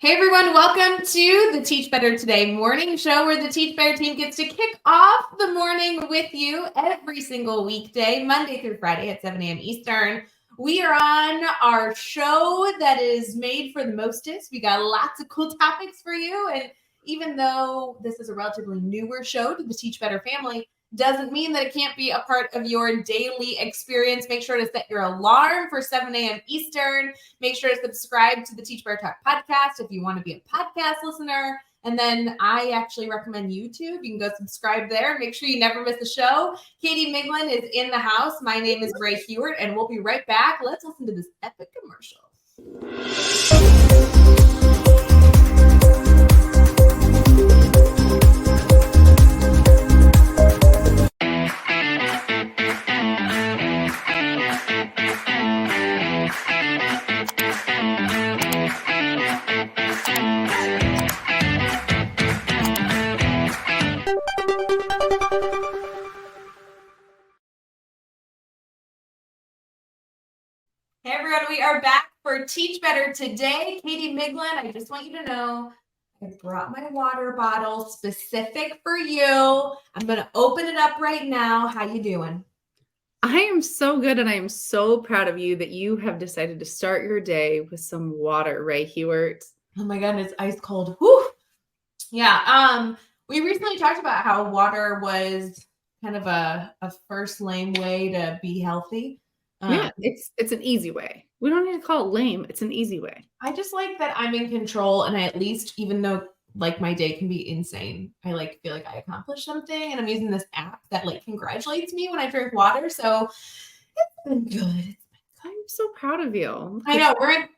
Hey everyone, welcome to the Teach Better Today morning show where the Teach Better team gets to kick off the morning with you every single weekday, Monday through Friday at 7 a.m. Eastern. We are on our show that is made for the mostest. We got lots of cool topics for you. And even though this is a relatively newer show to the Teach Better family, doesn't mean that it can't be a part of your daily experience. Make sure to set your alarm for 7 a.m. Eastern. Make sure to subscribe to the Teach Better Talk podcast if you want to be a podcast listener. And then I actually recommend YouTube. You can go subscribe there. Make sure you never miss a show. Katie Miglin is in the house. My name is Ray Hewart, and we'll be right back. Let's listen to this epic commercial. Hey everyone, we are back for Teach Better Today. Katie Miglin, I just want you to know I brought my water bottle specific for you. I'm going to open it up right now. How you doing? I am so good, and I am so proud of you that you have decided to start your day with some water, Ray Hewart. Oh my God, it's ice cold. Whew. Yeah, we recently talked about how water was kind of a first lame way to be healthy. Yeah, it's an easy way. We don't need to call it lame. It's an easy way. I just like that I'm in control, and I at least, even though like my day can be insane, I like feel like I accomplished something, and I'm using this app that like congratulates me when I drink water. So it's been good. I'm so proud of you. I know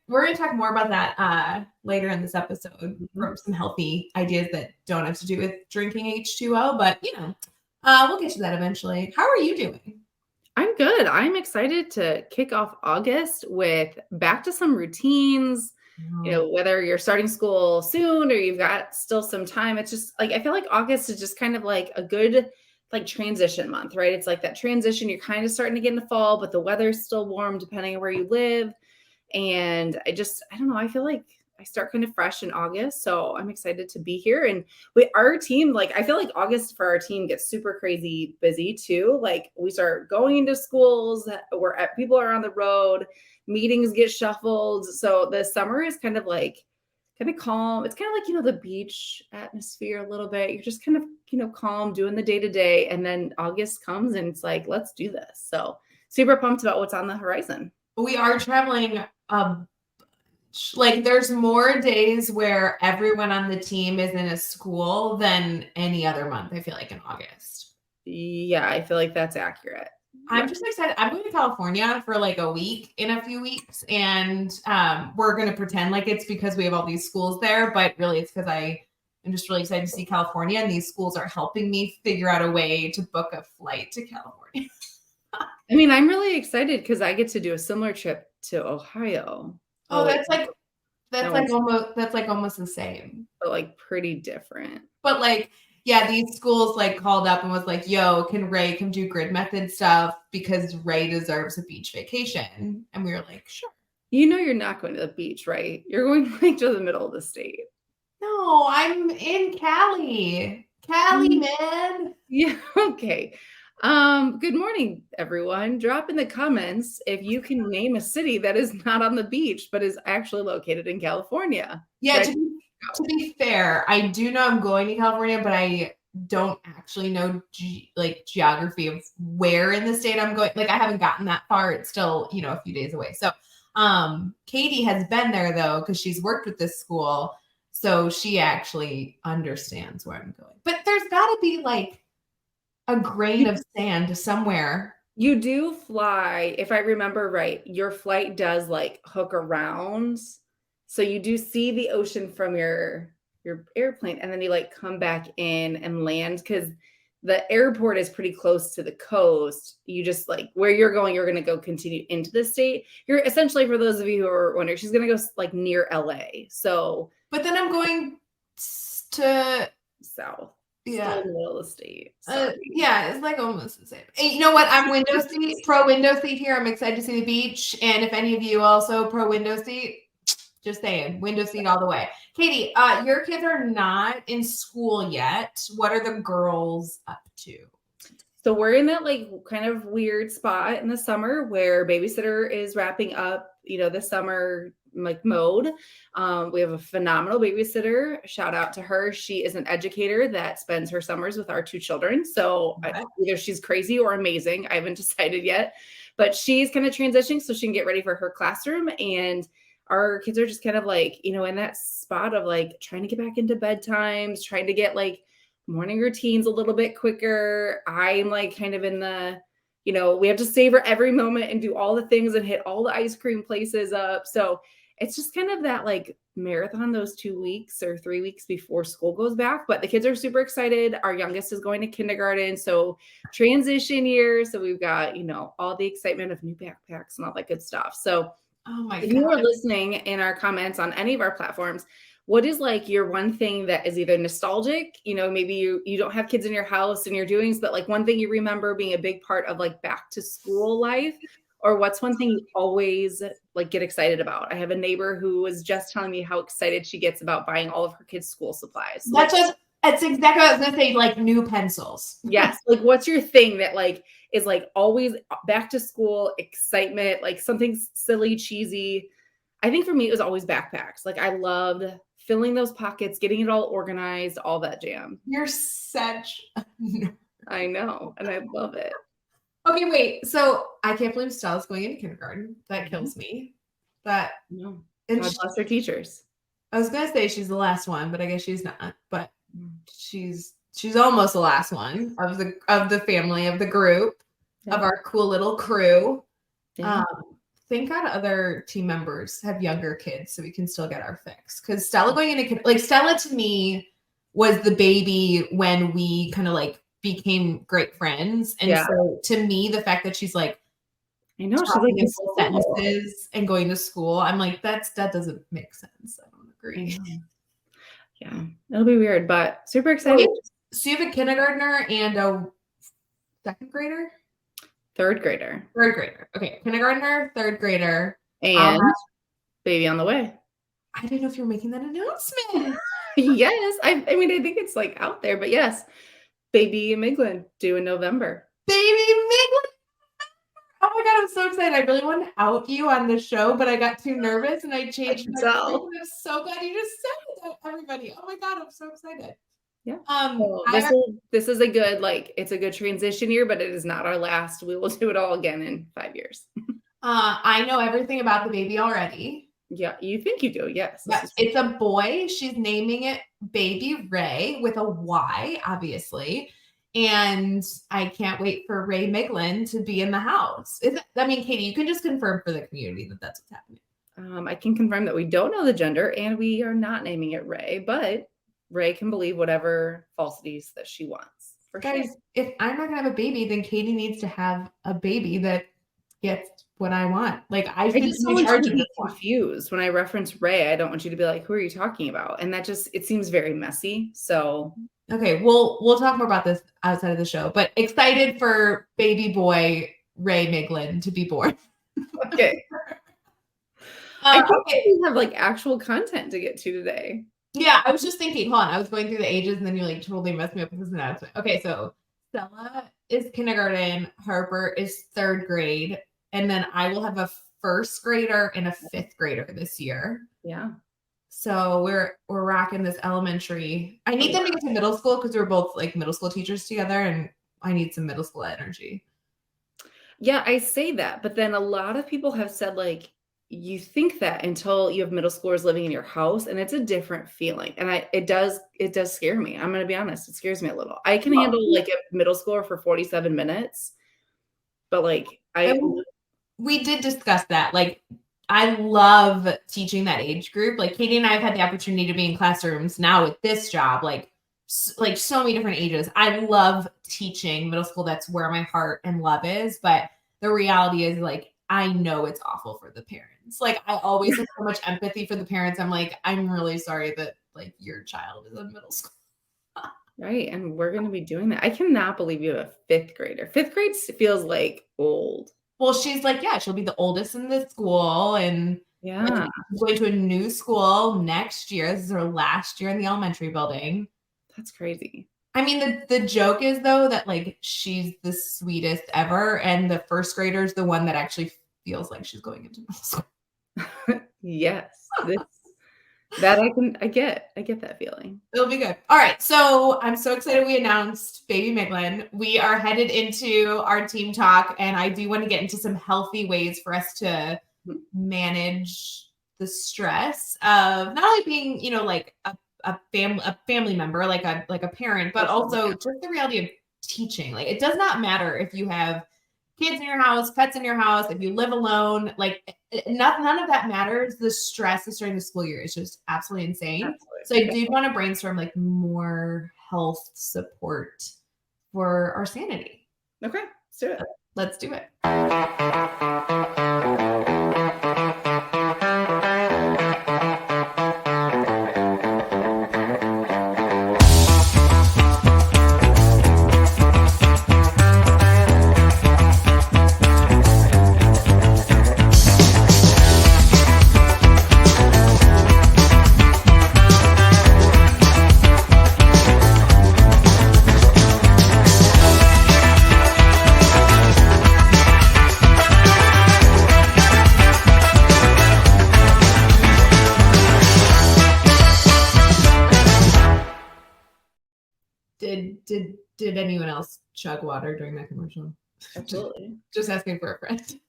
we're gonna talk more about that later in this episode from some healthy ideas that don't have to do with drinking H2O, but we'll get to that eventually. How are you doing? I'm good. I'm excited to kick off August with back to some routines. You know, whether you're starting school soon or you've got still some time, it's just like I feel like August is just kind of like a good like transition month, right? It's like that transition. You're kind of starting to get into fall, but the weather's still warm depending on where you live. And I don't know, I feel like I start kind of fresh in August. So I'm excited to be here. And our team, like, I feel like August for our team gets super crazy busy too. Like we start going into schools where people are on the road, meetings get shuffled. So the summer is kind of calm. It's kind of like, the beach atmosphere a little bit. You're just kind of, calm doing the day to day. And then August comes and it's like, let's do this. So super pumped about what's on the horizon. We are traveling. Like there's more days where everyone on the team is in a school than any other month, I feel like, in August. Yeah, I feel like that's accurate. I'm just excited. I'm going to California for like a week in a few weeks, and we're going to pretend like it's because we have all these schools there, but really it's because I'm just really excited to see California, and these schools are helping me figure out a way to book a flight to California. I mean, I'm really excited because I get to do a similar trip to Ohio. Oh, that's almost the same. But like pretty different. But like, yeah, these schools like called up and was like, yo, can Ray come do grid method stuff because Ray deserves a beach vacation? And we were like, sure. You're not going to the beach, right? You're going like to the middle of the state. No, I'm in Cali. Man. Yeah, okay. Good morning, everyone. Drop in the comments if you can name a city that is not on the beach, but is actually located in California. Yeah, to be fair, I do know I'm going to California, but I don't actually know geography of where in the state I'm going. Like I haven't gotten that far. It's still, a few days away. So Katie has been there though, because she's worked with this school. So she actually understands where I'm going. But there's gotta be like a grain of sand somewhere. You do fly, if I remember right, your flight does like hook around. So you do see the ocean from your airplane, and then you like come back in and land because the airport is pretty close to the coast. You just like where you're going, you're going to go continue into the state. You're essentially, for those of you who are wondering, she's going to go like near LA. So, but then I'm going to south. Yeah. Still in the middle of the state. Yeah, it's like almost the same. And you know what? I'm window seat, pro window seat here. I'm excited to see the beach. And if any of you also pro window seat, Just saying, window seat all the way. Katie, your kids are not in school yet. What are the girls up to? So we're in that like kind of weird spot in the summer where babysitter is wrapping up, the summer like mode. We have a phenomenal babysitter. Shout out to her. She is an educator that spends her summers with our 2 children. So either she's crazy or amazing. I haven't decided yet, but she's kind of transitioning so she can get ready for her classroom. And our kids are just kind of like, in that spot of like trying to get back into bedtimes, trying to get like morning routines a little bit quicker. I'm like kind of in the, we have to savor every moment and do all the things and hit all the ice cream places up. So it's just kind of that like marathon those 2 weeks or 3 weeks before school goes back. But the kids are super excited. Our youngest is going to kindergarten. So transition year. So we've got, all the excitement of new backpacks and all that good stuff. So oh my if you are listening in our comments on any of our platforms, what is like your one thing that is either nostalgic, maybe you don't have kids in your house and you're doing, but like one thing you remember being a big part of like back to school life, or what's one thing you always like get excited about? I have a neighbor who was just telling me how excited she gets about buying all of her kids' school supplies. That's exactly what I was gonna say, like new pencils. Yes. Like what's your thing that like is like always back to school excitement, like something silly, cheesy? I think for me, it was always backpacks. Like I loved filling those pockets, getting it all organized, all that jam. You're such a nerd. I know. And I love it. Okay, wait. So I can't believe Stella's going into kindergarten. That kills me. But no. And God bless her teachers. I was gonna say she's the last one, but I guess she's not. But she's almost the last one of the family, of the group, of our cool little crew. Yeah. Thank God other team members have younger kids so we can still get our fix. Because Stella going into like Stella to me was the baby when we kind of like became great friends. And so to me, the fact that she's like, I know she's like in full sentences and going to school, I'm like, that doesn't make sense. I don't agree. Yeah, it'll be weird, but super excited. So you have a kindergartner and a second grader? Third grader. Third grader. Okay. Kindergartner, third grader. And baby on the way. I didn't know if you were making that announcement. Yes. I mean, I think it's like out there, but yes. Baby Miglin due in November. Baby Miglin. Oh my God, I'm so excited. I really want to out you on the show, but I got too nervous and I changed my mind. I'm so glad you just said it to everybody. Oh my God, I'm so excited. Yeah. This is a good, like, it's a good transition year, but it is not our last. We will do it all again in 5 years. I know everything about the baby already. Yeah, you think you do. Yes. Yes, it's a boy. She's naming it Baby Ray with a Y, obviously. And I can't wait for Ray Miglin to be in the house. Katie, you can just confirm for the community that that's what's happening. I can confirm that we don't know the gender and we are not naming it Ray, but Ray can believe whatever falsities that she wants. Guys, if I'm not gonna have a baby, then Katie needs to have a baby that gets what I want. Like I just don't want you to be confused when I reference Ray. I don't want you to be like, "Who are you talking about?" And that it seems very messy. So okay, we'll talk more about this outside of the show. But excited for baby boy Ray Miglin to be born. Okay. I think we have like actual content to get to today. Yeah, I was just thinking, hold on, I was going through the ages and then you like totally messed me up with this announcement. Okay, so Stella is kindergarten, Harper is third grade, and then I will have a first grader and a fifth grader this year. Yeah. So we're rocking this elementary. I need them to get to middle school because we're both like middle school teachers together and I need some middle school energy. Yeah, I say that, but then a lot of people have said like, you think that until you have middle schoolers living in your house, and it's a different feeling. And it does scare me. I'm going to be honest. It scares me a little. I can handle like a middle schooler for 47 minutes, but like we did discuss that. Like I love teaching that age group. Like Katie and I have had the opportunity to be in classrooms now with this job, like so many different ages. I love teaching middle school. That's where my heart and love is. But the reality is like, I know it's awful for the parents. Like I always have so much empathy for the parents. I'm like, I'm really sorry that like your child is in middle school. Right. And we're going to be doing that. I cannot believe you have a fifth grader. Fifth grade feels like old. Well, she's like, yeah, she'll be the oldest in the school. And Yeah. She's going to a new school next year. This is her last year in the elementary building. That's crazy. I mean, the joke is, though, that, like, she's the sweetest ever, and the first grader is the one that actually feels like she's going into middle school. Yes. I get that feeling. It'll be good. All right. So I'm so excited we announced baby Midland. We are headed into our team talk, and I do want to get into some healthy ways for us to manage the stress of not only being, like a family member, like a parent, but also just the reality of teaching. Like, it does not matter if you have kids in your house, pets in your house, if you live alone, like none of that matters. The stress during the school year is just absolutely insane. Absolutely. So I do want to brainstorm like more health support for our sanity. Okay, let's do it. Let's do it. Did anyone else chug water during that commercial? Absolutely. Just asking for a friend.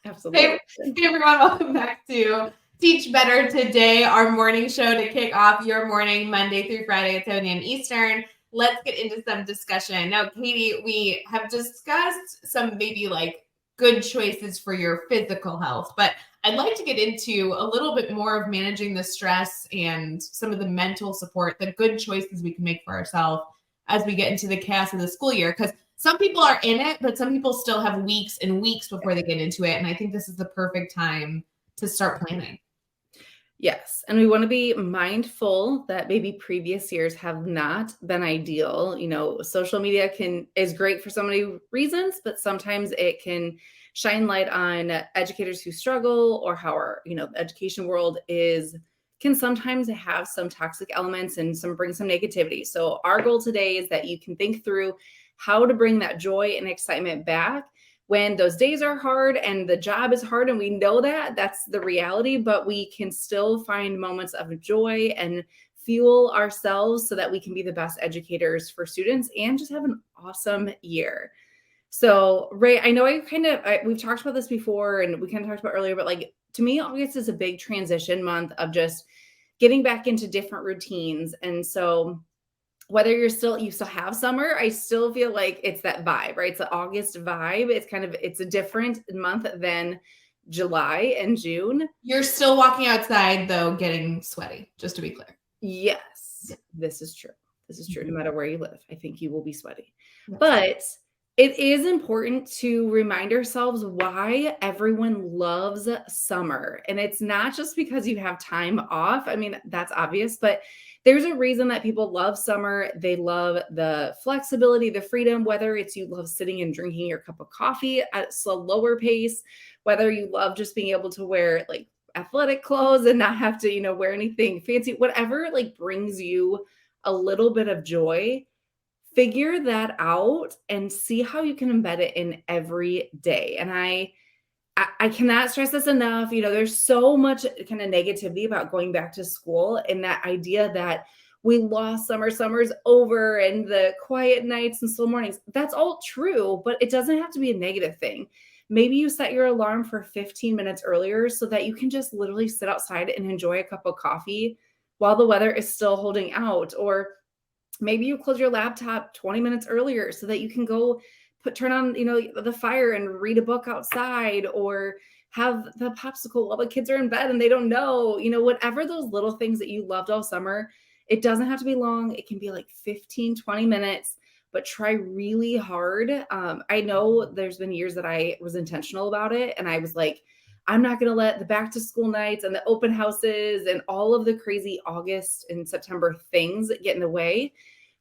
Absolutely. Hey everyone, welcome back to Teach Better Today, our morning show to kick off your morning Monday through Friday at 7 a.m. Eastern. Let's get into some discussion. Now, Katie, we have discussed some maybe like good choices for your physical health, but I'd like to get into a little bit more of managing the stress and some of the mental support, the good choices we can make for ourselves as we get into the chaos of the school year. Because some people are in it, but some people still have weeks and weeks before they get into it. And I think this is the perfect time to start planning. Yes. And we want to be mindful that maybe previous years have not been ideal. Social media is great for so many reasons, but sometimes it can shine light on educators who struggle, or how our, the education world can sometimes have some toxic elements and bring some negativity. So our goal today is that you can think through how to bring that joy and excitement back when those days are hard and the job is hard, and we know that that's the reality, but we can still find moments of joy and fuel ourselves so that we can be the best educators for students and just have an awesome year. So, Ray, I know we've talked about this before and we kind of talked about earlier, but like, to me, August is a big transition month of just getting back into different routines. And so whether you still have summer, I still feel like it's that vibe, right? It's the August vibe. It's a different month than July and June. You're still walking outside though, getting sweaty, just to be clear. Yes, this is true. This is true. No matter where you live, I think you will be sweaty. But it is important to remind ourselves why everyone loves summer. And it's not just because you have time off. I mean, that's obvious, but there's a reason that people love summer. They love the flexibility, the freedom, whether it's you love sitting and drinking your cup of coffee at a slower pace, whether you love just being able to wear like athletic clothes and not have to, wear anything fancy, whatever like brings you a little bit of joy. Figure that out and see how you can embed it in every day. And I cannot stress this enough. There's so much kind of negativity about going back to school, and that idea that we lost summer's over and the quiet nights and slow mornings. That's all true, but it doesn't have to be a negative thing. Maybe you set your alarm for 15 minutes earlier so that you can just literally sit outside and enjoy a cup of coffee while the weather is still holding out. Or maybe you close your laptop 20 minutes earlier so that you can go turn on, the fire and read a book outside, or have the popsicle while the kids are in bed and they don't know, whatever those little things that you loved all summer. It doesn't have to be long. It can be like 15, 20 minutes, but try really hard. I know there's been years that I was intentional about it, and I was like, I'm not going to let the back to school nights and the open houses and all of the crazy August and September things get in the way.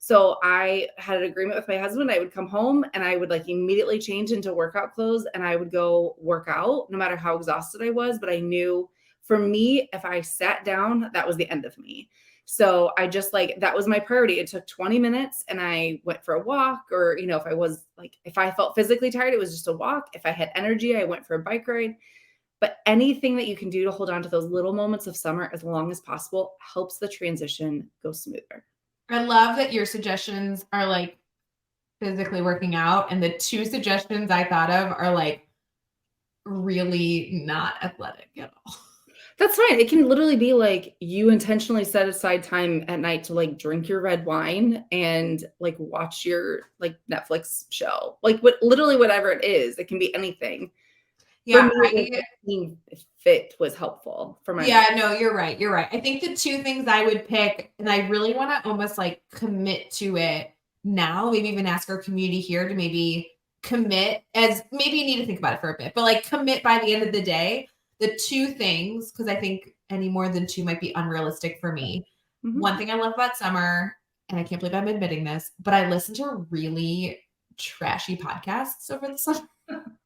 So I had an agreement with my husband. I would come home and I would like immediately change into workout clothes and I would go work out no matter how exhausted I was. But I knew for me, if I sat down, that was the end of me. So I just like, that was my priority. It took 20 minutes and I went for a walk, or, if I felt physically tired, it was just a walk. If I had energy, I went for a bike ride. But anything that you can do to hold on to those little moments of summer as long as possible helps the transition go smoother. I love that your suggestions are like physically working out, and the two suggestions I thought of are like really not athletic at all. That's fine. It can literally be like you intentionally set aside time at night to like drink your red wine and like watch your like Netflix show. Like literally whatever it is. It can be anything. Yeah, For me, being fit was helpful for my yeah, no, you're right. You're right. I think the two things I would pick, and I really want to almost like commit to it now, maybe even ask our community here to maybe commit, as maybe you need to think about it for a bit, but like commit by the end of the day. The two things, because I think any more than two might be unrealistic for me. Mm-hmm. One thing I love about summer, and I can't believe I'm admitting this, but I listen to really trashy podcasts over the summer.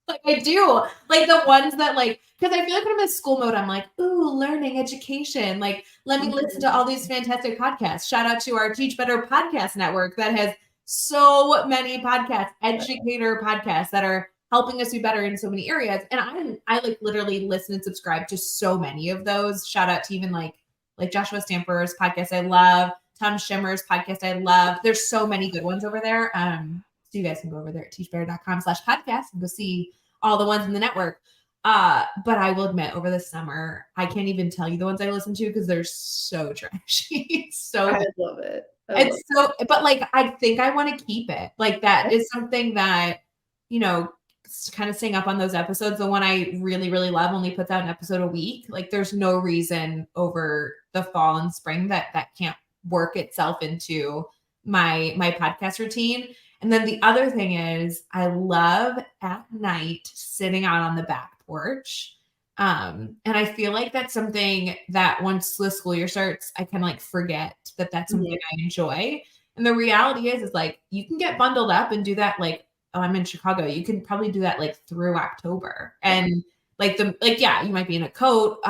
Like I do, like the ones that like, because I feel like when I'm in school mode, I'm like, ooh, learning, education. Like, let me listen to all these fantastic podcasts. Shout out to our Teach Better podcast network that has so many podcasts, educator podcasts that are helping us do better in so many areas. And I like literally listen and subscribe to so many of those. Shout out to even like Joshua Stamper's podcast I love, Tom Schimmer's podcast I love. There's so many good ones over there. So you guys can go over there at teachbetter.com/podcast and go see all the ones in the network. But I will admit, over the summer, I can't even tell you the ones I listen to because they're so trashy. I love it. But like, I think I want to keep it. Like that is something that, kind of staying up on those episodes. The one I really, really love only puts out an episode a week. Like there's no reason over the fall and spring that can't work itself into my podcast routine. And then the other thing is I love at night sitting out on the back porch. And I feel like that's something that once the school year starts, I can like forget that that's something I enjoy. And the reality is like, you can get bundled up and do that. Like, oh, I'm in Chicago. You can probably do that like through October. And yeah, you might be in a coat.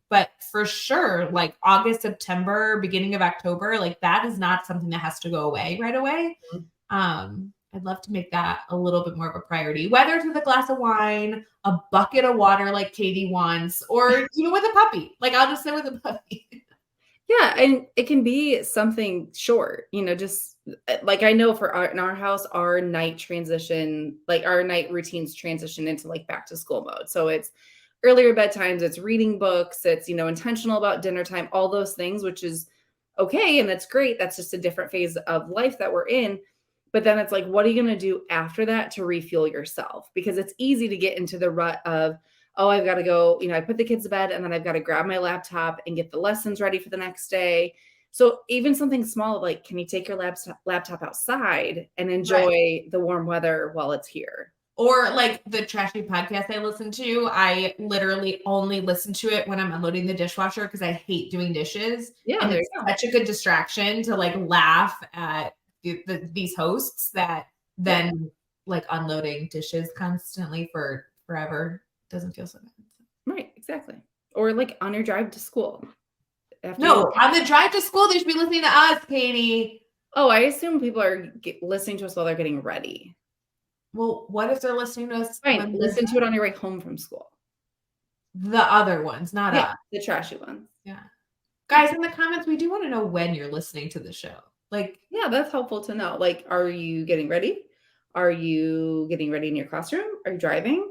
But for sure, like August, September, beginning of October, like that is not something that has to go away right away. I'd love to make that a little bit more of a priority, whether it's with a glass of wine, a bucket of water like Katie wants, or, with a puppy. Like I'll just sit with a puppy. Yeah. And it can be something short, just like I know in our house, our night transition, like our night routines transition into like back to school mode. So it's earlier bedtimes, it's reading books, it's, intentional about dinner time, all those things, which is okay. And that's great. That's just a different phase of life that we're in. But then it's like, what are you going to do after that to refuel yourself? Because it's easy to get into the rut of, oh, I've got to go, I put the kids to bed and then I've got to grab my laptop and get the lessons ready for the next day. So even something small, like, can you take your laptop outside and enjoy the warm weather while it's here? Or like the trashy podcast I listen to, I literally only listen to it when I'm unloading the dishwasher because I hate doing dishes. Yeah, and it's such a good distraction to like laugh at these hosts that then like unloading dishes constantly for forever doesn't feel so bad. Right, exactly. Or like on your drive to school. On the drive to school, they should be listening to us, Katie. Oh, I assume people are listening to us while they're getting ready. Well, what if they're listening to us? Right, listen to it on your way home from school. The other ones, not us. The trashy ones. Yeah. Guys, in the comments, we do want to know when you're listening to the show. Like, yeah, that's helpful to know. Like, are you getting ready? Are you getting ready in your classroom? Are you driving?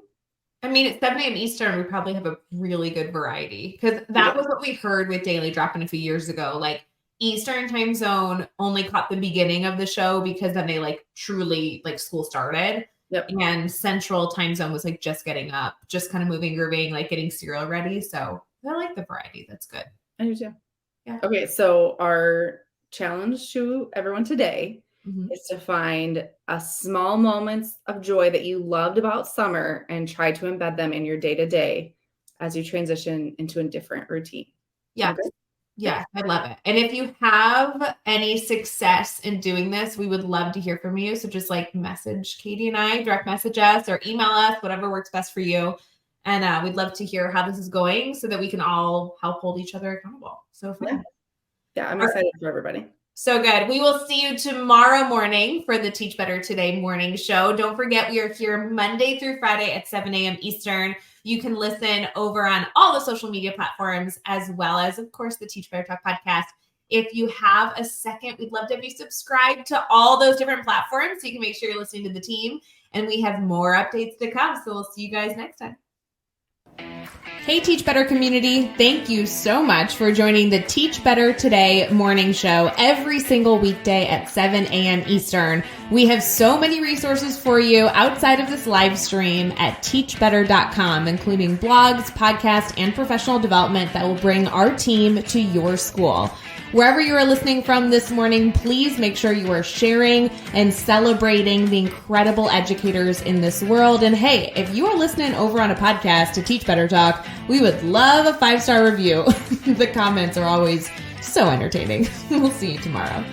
I mean, at 7 a.m. Eastern, we probably have a really good variety because that was what we heard with Daily Drop-In a few years ago. Like, Eastern time zone only caught the beginning of the show because then they like truly like school started. Yep. And Central time zone was like just getting up, just kind of moving, grooving, like getting cereal ready. So I like the variety. That's good. I do too. Yeah. Okay, so our challenge to everyone today is to find a small moments of joy that you loved about summer and try to embed them in your day-to-day as you transition into a different routine. Yeah. Yes, I love it. And if you have any success in doing this, we would love to hear from you. So just like message Katie and I, direct message us or email us, whatever works best for you. And we'd love to hear how this is going so that we can all help hold each other accountable. So fun. Yeah, I'm excited for everybody. So good. We will see you tomorrow morning for the Teach Better Today morning show. Don't forget, we are here Monday through Friday at 7 a.m. Eastern. You can listen over on all the social media platforms, as well as, of course, the Teach Better Talk podcast. If you have a second, we'd love to have you subscribe to all those different platforms so you can make sure you're listening to the team. And we have more updates to come. So we'll see you guys next time. Hey, Teach Better community. Thank you so much for joining the Teach Better Today morning show every single weekday at 7 a.m. Eastern. We have so many resources for you outside of this live stream at teachbetter.com, including blogs, podcasts, and professional development that will bring our team to your school. Wherever you are listening from this morning, please make sure you are sharing and celebrating the incredible educators in this world. And hey, if you are listening over on a podcast to Teach Better Talk, we would love a 5-star review. The comments are always so entertaining. We'll see you tomorrow.